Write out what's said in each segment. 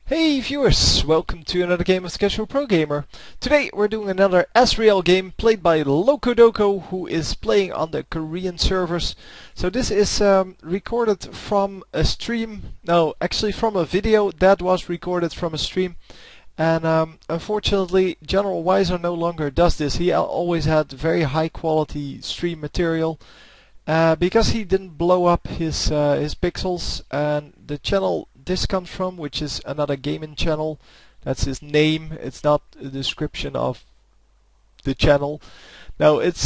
Hey viewers, welcome to another game of the Casual Pro Gamer. Today we're doing another Ezreal game played by Locodoco, who is playing on the Korean servers. So this is recorded from a stream, no, actually from a video that was recorded from a stream. And unfortunately General Weiser no longer does this. He always had very high quality stream material. Because he didn't blow up his pixels, and the channel this comes from, which is another gaming channel, that's his name. It's not a description of the channel. No, it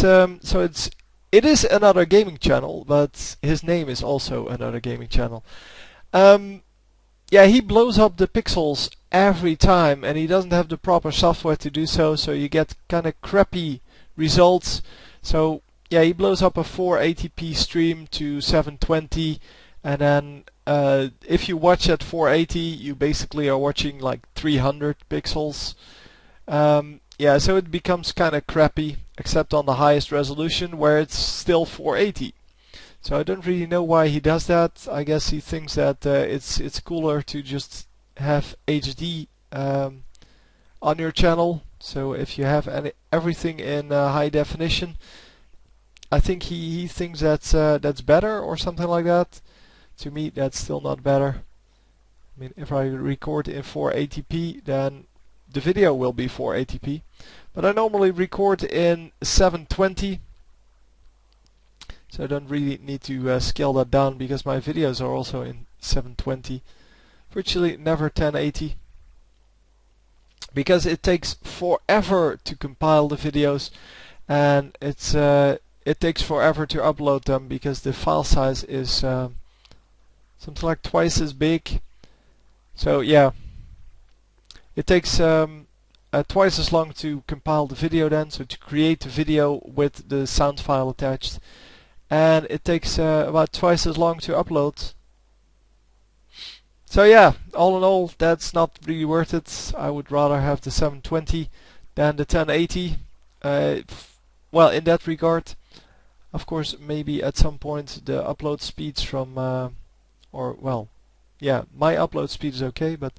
is another gaming channel, but his name is also another gaming channel. Yeah, he blows up the pixels every time, and he doesn't have the proper software to do so. So you get kind of crappy results. So yeah, he blows up a 480p stream to 720, and then if you watch at 480, you basically are watching like 300 pixels. Yeah, so it becomes kind of crappy, except on the highest resolution where it's still 480. So I don't really know why he does that. I guess he thinks that it's cooler to just have HD on your channel. So if you have everything in high definition, I think he thinks that's better or something like that. To me, that's still not better. I mean, if I record in 480p, then the video will be 480p. But I normally record in 720, so I don't really need to scale that down because my videos are also in 720. Virtually never 1080. Because it takes forever to compile the videos, and it takes forever to upload them because the file size is something like twice as big. So yeah, it takes twice as long to compile the video then, so to create the video with the sound file attached, and it takes about twice as long to upload. So yeah, all in all, that's not really worth it. I would rather have the 720 than the 1080. Well, in that regard. Of course, maybe at some point the upload speeds from, yeah, my upload speed is okay, but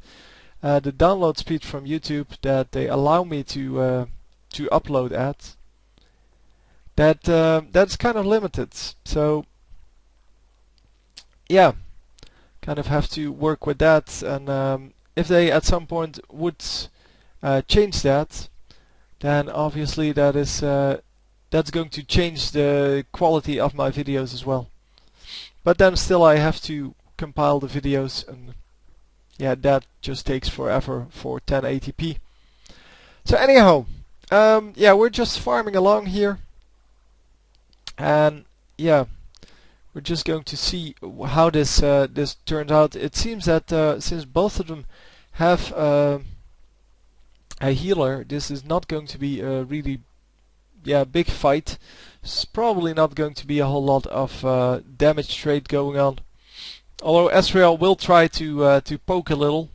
the download speed from YouTube that they allow me to upload at, that's kind of limited. So yeah, kind of have to work with that. And if they at some point would change that, then obviously that is. That's going to change the quality of my videos as well. But then still I have to compile the videos, and yeah, that just takes forever for 1080p. So anyhow, yeah, we're just farming along here, and yeah, we're just going to see how this turns out. It seems that since both of them have a healer, this is not going to be a really big fight. It's probably not going to be a whole lot of damage trade going on. Although Ezreal will try to poke a little,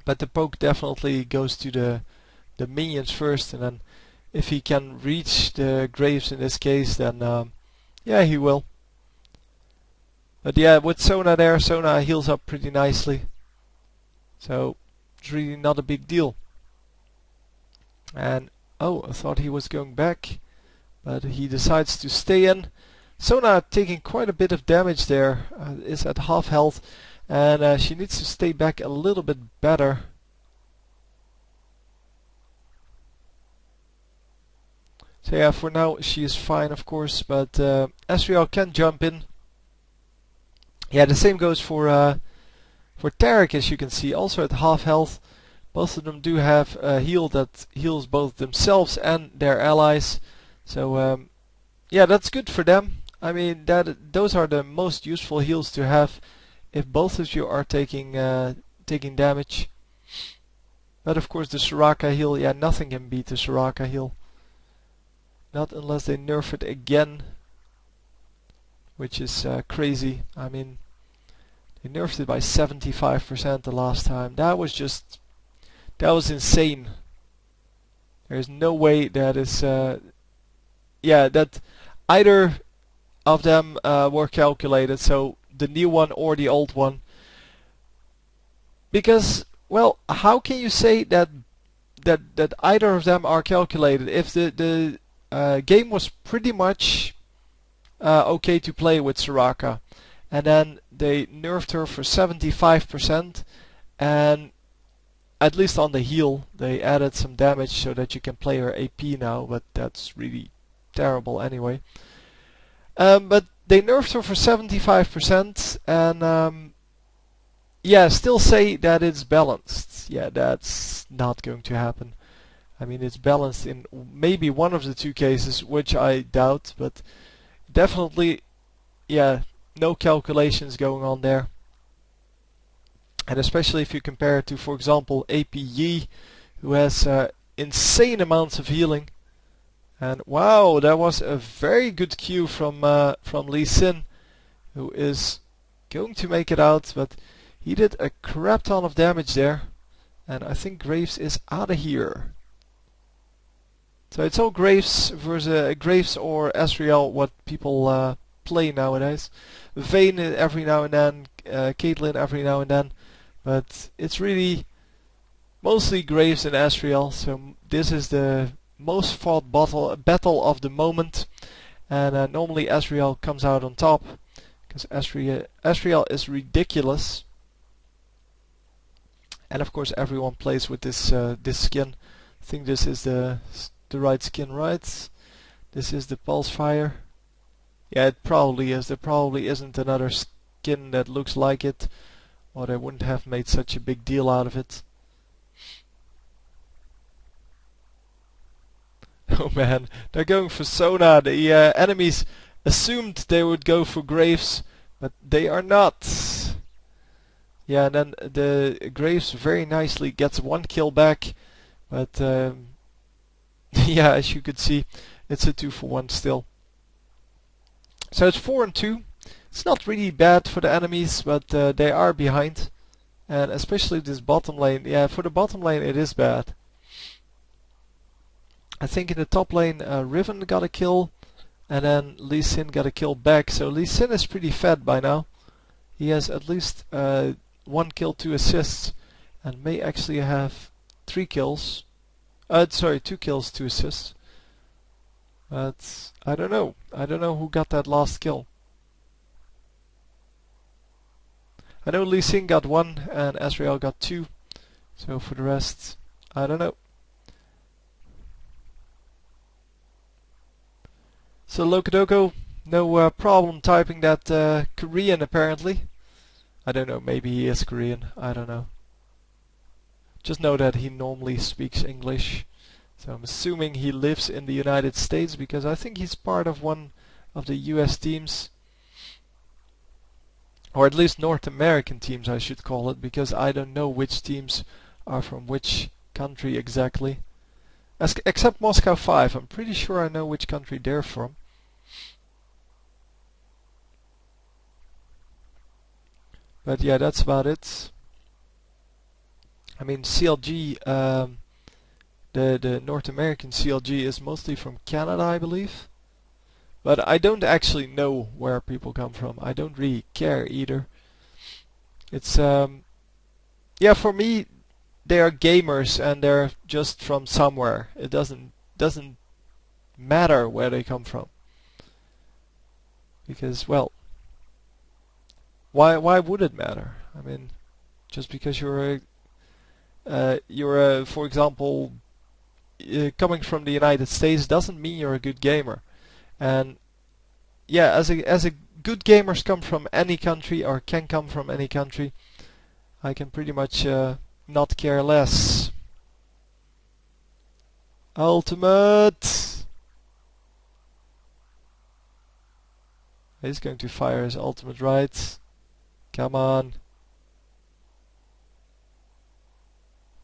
but the poke definitely goes to the minions first, and then if he can reach the graves in this case, then yeah, he will. But yeah, with Sona there, Sona heals up pretty nicely, so it's really not a big deal. And oh, I thought he was going back, but he decides to stay in. Sona taking quite a bit of damage there, is at half health, and she needs to stay back a little bit better. So yeah, for now she is fine, of course, but Ezreal can jump in. Yeah, the same goes for Taric, as you can see, also at half health. Both of them do have a heal that heals both themselves and their allies. So yeah, that's good for them. I mean, those are the most useful heals to have if both of you are taking damage. But of course the Soraka heal, yeah, nothing can beat the Soraka heal. Not unless they nerf it again, which is crazy. I mean, they nerfed it by 75% the last time. That was insane. There's no way that is, yeah, that either of them were calculated, so the new one or the old one. Because, well, how can you say that either of them are calculated if the game was pretty much okay to play with Soraka, and then they nerfed her for 75%, and at least on the heal they added some damage so that you can play her AP now, but that's really terrible anyway. But they nerfed her for 75%, and yeah, still say that it's balanced. Yeah, that's not going to happen. I mean, it's balanced in maybe one of the two cases, which I doubt, but definitely, yeah, no calculations going on there. And especially if you compare it to, for example, APE, who has insane amounts of healing. And wow, that was a very good Q from Lee Sin, who is going to make it out, but he did a crap ton of damage there. And I think Graves is out of here. So it's all Graves versus Graves or Ezreal, what people play nowadays. Vayne every now and then, Caitlyn every now and then, but it's really mostly Graves and Ezreal. So this is the most fought battle of the moment, and normally Ezreal comes out on top because Ezreal is ridiculous, and of course everyone plays with this this skin. I think this is the right skin, right? This is the Pulse Fire. Yeah, it probably is. There probably isn't another skin that looks like it, or they wouldn't have made such a big deal out of it. Oh man, they're going for Sona. The enemies assumed they would go for Graves, but they are not. Yeah, and then the Graves very nicely gets one kill back, but yeah, as you could see, it's a 2-for-1 still. So it's 4-2. It's not really bad for the enemies, but they are behind. And especially this bottom lane. Yeah, for the bottom lane it is bad. I think in the top lane Riven got a kill, and then Lee Sin got a kill back. So Lee Sin is pretty fed by now. He has at least 1 kill, 2 assists, and may actually have 3 kills. Sorry, 2 kills, 2 assists. But I don't know. I don't know who got that last kill. I know Lee Sin got 1 and Ezreal got 2. So for the rest, I don't know. So Locodoco, no problem typing that Korean apparently. I don't know, maybe he is Korean, I don't know. Just know that he normally speaks English. So I'm assuming he lives in the United States, because I think he's part of one of the US teams. Or at least North American teams I should call it, because I don't know which teams are from which country exactly. Except Moscow 5, I'm pretty sure I know which country they're from. But yeah, that's about it. I mean, CLG, the North American CLG is mostly from Canada, I believe. But I don't actually know where people come from. I don't really care either. It's yeah, for me, they are gamers and they're just from somewhere. It doesn't matter where they come from. Because, well, why would it matter? I mean, just because you're for example, coming from the United States doesn't mean you're a good gamer. And yeah, as a good gamers come from any country, or can come from any country, I can pretty much not care less. Ultimate! He's going to fire his ultimate right. Come on.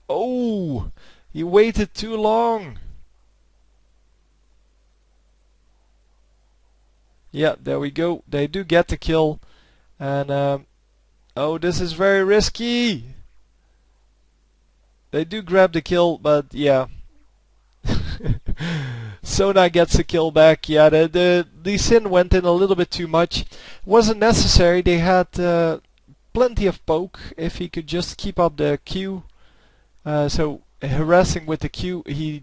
Oh! He waited too long! Yeah, there we go. They do get the kill. And oh, this is very risky! They do grab the kill, but yeah. Sona gets the kill back. Yeah, the Lee Sin went in a little bit too much. Wasn't necessary. They had plenty of poke if he could just keep up the Q. So harassing with the Q, he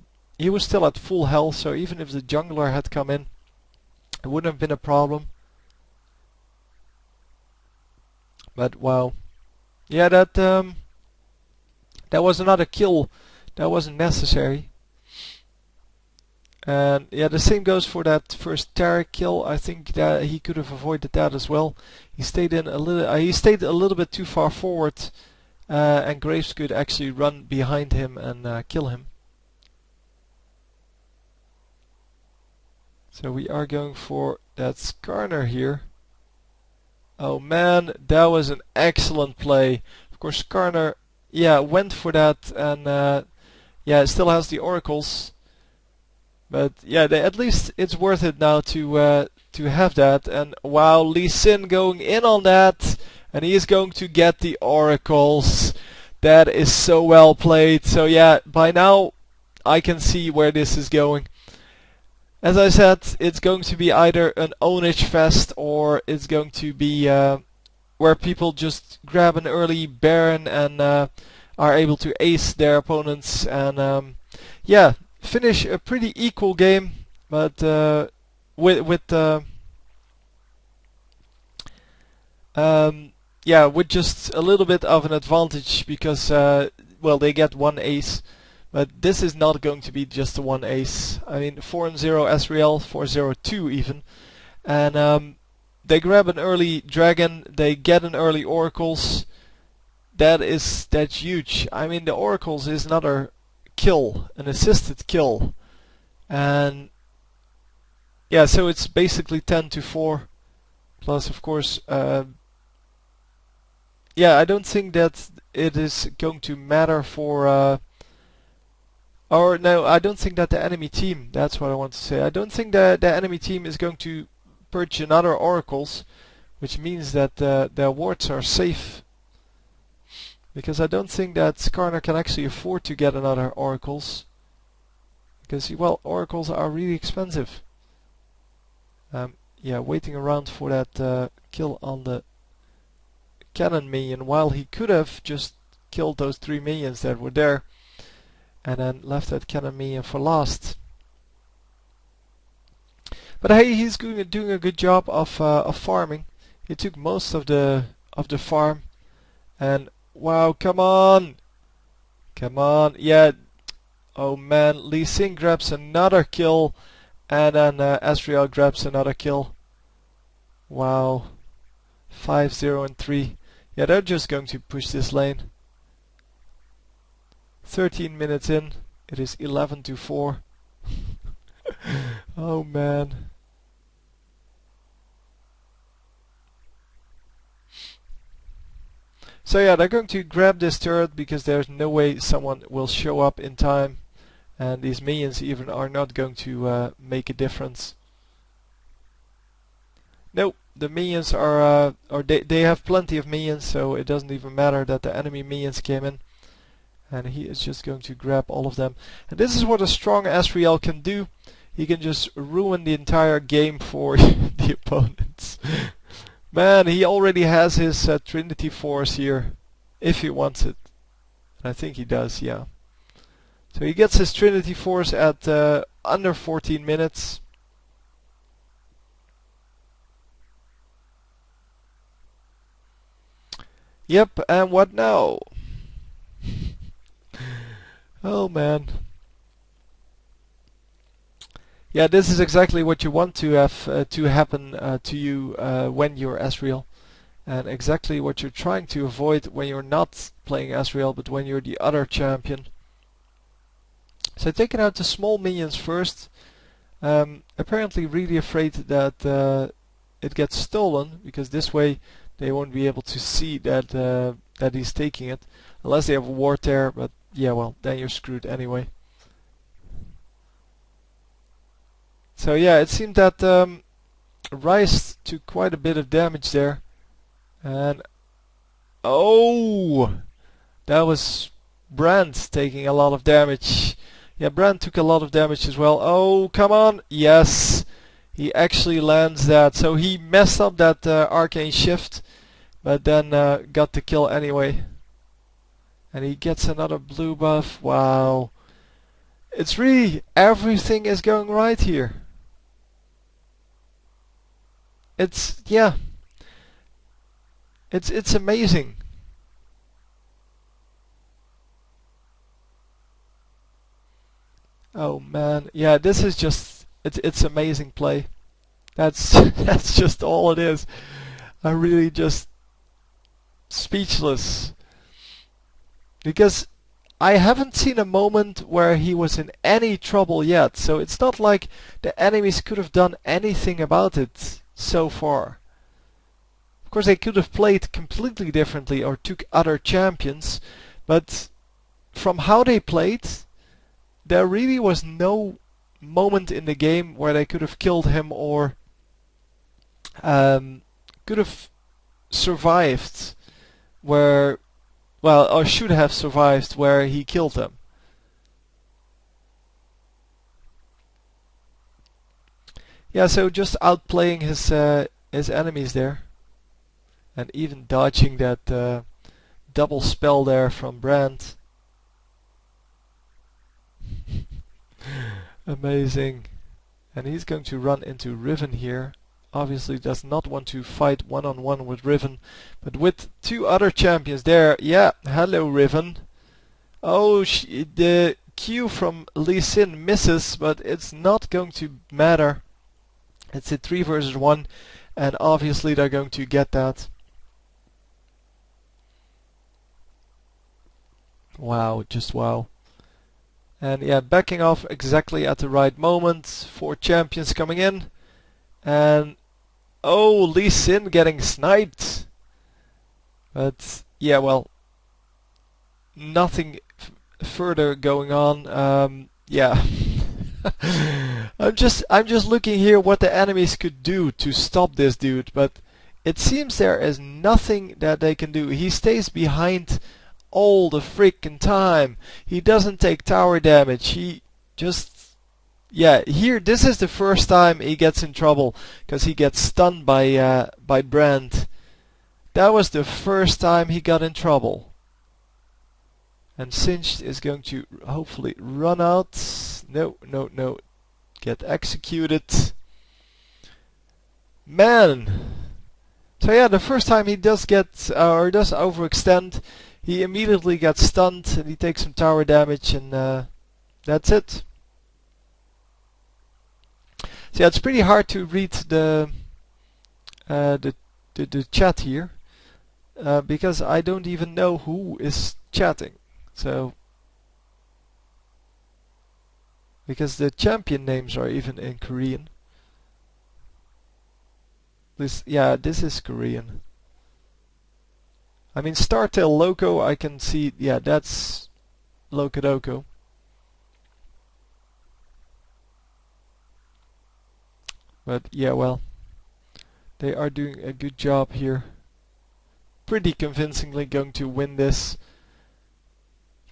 was still at full health, so even if the jungler had come in, it wouldn't have been a problem. But wow, yeah, that was another kill that wasn't necessary. And yeah, the same goes for that first Taric kill. I think that he could have avoided that as well. He stayed in a little. He stayed a little bit too far forward, and Graves could actually run behind him and kill him. So we are going for that Skarner here. Oh man, that was an excellent play. Of course, Skarner, yeah, went for that, and yeah, it still has the oracles. But yeah, at least it's worth it now to have that. And wow, Lee Sin going in on that, and he is going to get the oracles. That is so well played. So yeah, by now I can see where this is going. As I said, it's going to be either an ownage fest, or it's going to be where people just grab an early Baron and are able to ace their opponents, and yeah, finish a pretty equal game, but with yeah, with just a little bit of an advantage, because well, they get one ace, but this is not going to be just the one ace. I mean, 4-0 Ezreal, 4-0-2 even, and they grab an early dragon, they get an early oracles. That's huge. I mean, the oracles is another kill, an assisted kill, and yeah, so it's basically 10-4. Plus, of course, yeah, I don't think that it is going to matter for, or no, I don't think that the enemy team, that's what I want to say, I don't think that the enemy team is going to purge another oracles, which means that their wards are safe. Because I don't think that Skarner can actually afford to get another oracles. Because, well, oracles are really expensive. Yeah, waiting around for that kill on the cannon minion, while he could have just killed those 3 minions that were there, and then left that cannon minion for last. But hey, he's doing a good job of farming. He took most of the farm, and wow, come on! Come on, yeah. Oh man, Lee Sin grabs another kill, and then Ezreal grabs another kill. Wow. 5-0 and 3. Yeah, they're just going to push this lane. 13 minutes in, it is 11-4. Oh man. So yeah, they're going to grab this turret because there's no way someone will show up in time, and these minions even are not going to make a difference. Nope, the minions are, or they have plenty of minions, so it doesn't even matter that the enemy minions came in. And he is just going to grab all of them. And this is what a strong Ezreal can do. He can just ruin the entire game for the opponents. Man, he already has his Trinity Force here, if he wants it. And I think he does, yeah. So he gets his Trinity Force at under 14 minutes. Yep, and what now? Oh man. Yeah, this is exactly what you want to have to happen to you when you're Ezreal, and exactly what you're trying to avoid when you're not playing Ezreal, but when you're the other champion. So taking out the small minions first. Apparently really afraid that it gets stolen, because this way they won't be able to see that that he's taking it, unless they have a ward there. But yeah, well, then you're screwed anyway. So yeah, it seemed that Rice took quite a bit of damage there, and oh, that was Brand taking a lot of damage. Yeah, Brand took a lot of damage as well. Oh, come on, yes, he actually lands that. So he messed up that arcane shift, but then got the kill anyway. And he gets another blue buff. Wow. It's really, everything is going right here. It's, yeah. It's amazing. Oh man, yeah, this is just, it's amazing play. That's that's just all it is. I'm really just speechless. Because I haven't seen a moment where he was in any trouble yet, so it's not like the enemies could have done anything about it so far. Of course, they could have played completely differently or took other champions, but from how they played, there really was no moment in the game where they could have killed him or could have survived where, well, or should have survived where he killed them. Yeah, so just outplaying his enemies there, and even dodging that double spell there from Brand. Amazing. And he's going to run into Riven here. Obviously does not want to fight one-on-one with Riven, but with two other champions there. Yeah, hello Riven. Oh, the Q from Lee Sin misses, but it's not going to matter. It's a 3 versus 1, and obviously they're going to get that. Wow, just wow. And yeah, backing off exactly at the right moment. 4 champions coming in. And oh, Lee Sin getting sniped. But yeah, well, nothing further going on. Yeah. I'm just looking here what the enemies could do to stop this dude, but it seems there is nothing that they can do. He stays behind all the freaking time. He doesn't take tower damage. He just, yeah, here this is the first time he gets in trouble because he gets stunned by Brand. That was the first time he got in trouble. And Singed is going to hopefully run out. No, no, no. Get executed. Man. So yeah, the first time he does get or does overextend, he immediately gets stunned and he takes some tower damage, and that's it. So yeah, it's pretty hard to read the chat here because I don't even know who is chatting. So because the champion names are even in Korean. This, yeah, this is Korean. I mean, Startail Loco, I can see, yeah, that's Locodoco. But yeah, well, they are doing a good job here. Pretty convincingly going to win this.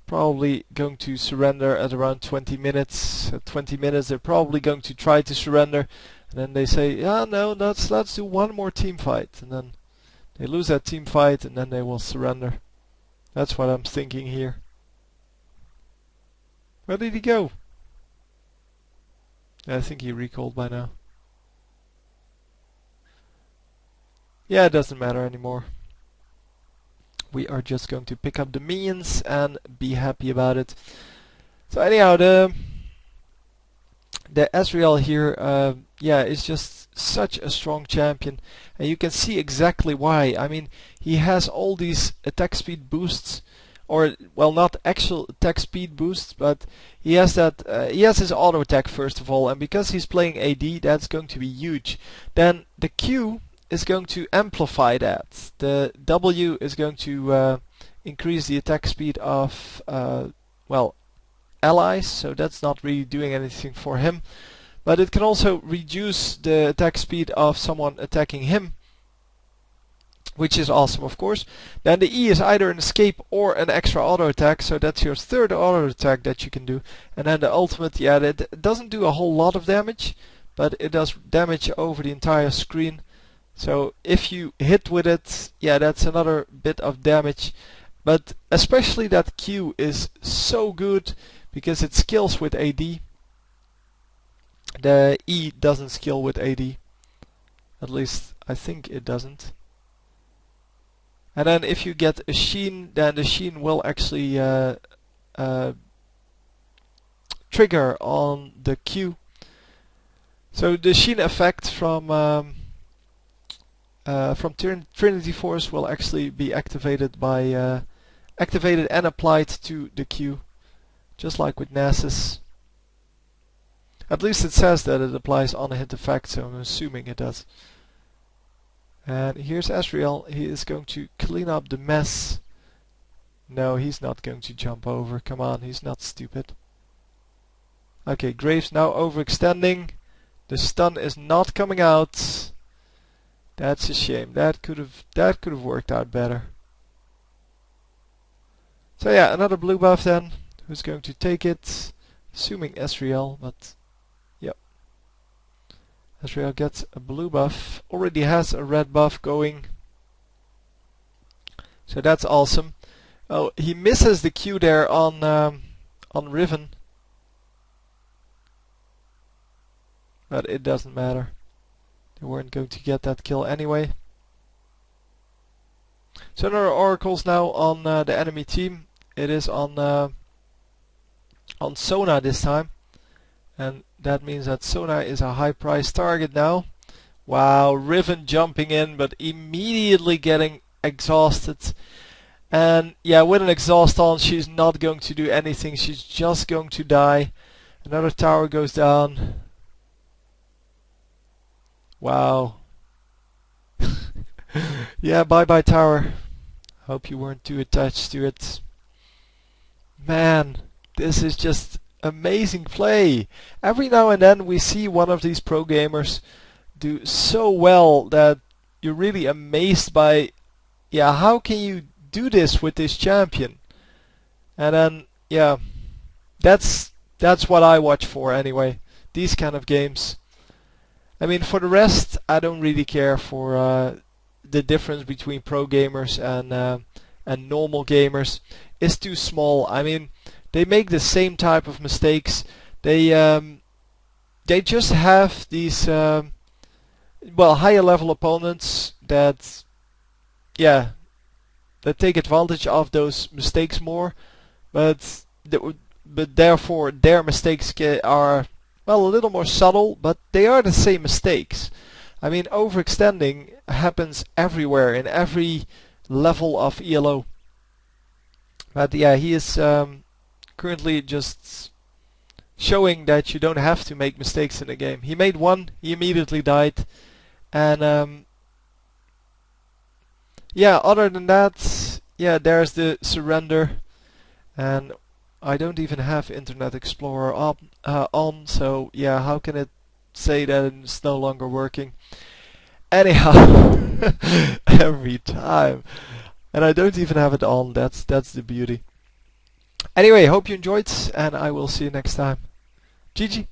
Probably going to surrender at around 20 minutes. At 20 minutes they're probably going to try to surrender. And then they say, yeah, no, let's do one more team fight. And then they lose that team fight and then they will surrender. That's what I'm thinking here. Where did he go? I think he recalled by now. Yeah, it doesn't matter anymore. We are just going to pick up the minions and be happy about it. So anyhow, the Ezreal here, yeah, is just such a strong champion, and you can see exactly why. I mean, he has all these attack speed boosts, or well, not actual attack speed boosts, but he has that. He has his auto attack first of all, and because he's playing AD, that's going to be huge. Then the Q is going to amplify that. The W is going to increase the attack speed of well, allies, so that's not really doing anything for him. But it can also reduce the attack speed of someone attacking him, which is awesome, of course. Then the E is either an escape or an extra auto attack, so that's your third auto attack that you can do. And then the ultimate, yeah, it doesn't do a whole lot of damage, but it does damage over the entire screen. So if you hit with it, yeah, that's another bit of damage. But especially that Q is so good because it skills with AD. The E doesn't skill with AD. At least I think it doesn't. And then if you get a Sheen, then the Sheen will actually trigger on the Q. So the Sheen effect from Trinity Force will actually be activated by activated and applied to the Q, just like with Nasus. At least it says that it applies on a hit effect, so I'm assuming it does. And here's Ezreal. He is going to clean up the mess. No, he's not going to jump over. Come on, he's not stupid. Okay, Graves now overextending. The stun is not coming out. That's a shame. That could have worked out better. So yeah, another blue buff then. Who's going to take it? Assuming Ezreal, but yep. Ezreal gets a blue buff. Already has a red buff going. So that's awesome. Oh, he misses the Q there on Riven. But it doesn't matter. They weren't going to get that kill anyway. So there are oracles now on the enemy team. It is on Sona this time. And that means that Sona is a high price target now. Wow, Riven jumping in but immediately getting exhausted. And yeah, with an exhaust on, she's not going to do anything. She's just going to die. Another tower goes down. Wow. Yeah, bye bye tower. Hope you weren't too attached to it. Man, this is just amazing play. Every now and then we see one of these pro gamers do so well that you're really amazed by, yeah, how can you do this with this champion? And then, yeah, that's what I watch for anyway. These kind of games. I mean, for the rest, I don't really care for the difference between pro gamers and normal gamers. It's too small. I mean, they make the same type of mistakes. They just have these well, higher level opponents that, yeah, that take advantage of those mistakes more, but therefore their mistakes are, well, a little more subtle, but they are the same mistakes. I mean, overextending happens everywhere in every level of ELO. But yeah, he is currently just showing that you don't have to make mistakes in the game. He made one, he immediately died, and yeah, other than that, yeah, there's the surrender, and I don't even have Internet Explorer on, so yeah, how can it say that it's no longer working? Anyhow, every time, and I don't even have it on. That's the beauty. Anyway, hope you enjoyed, and I will see you next time. GG.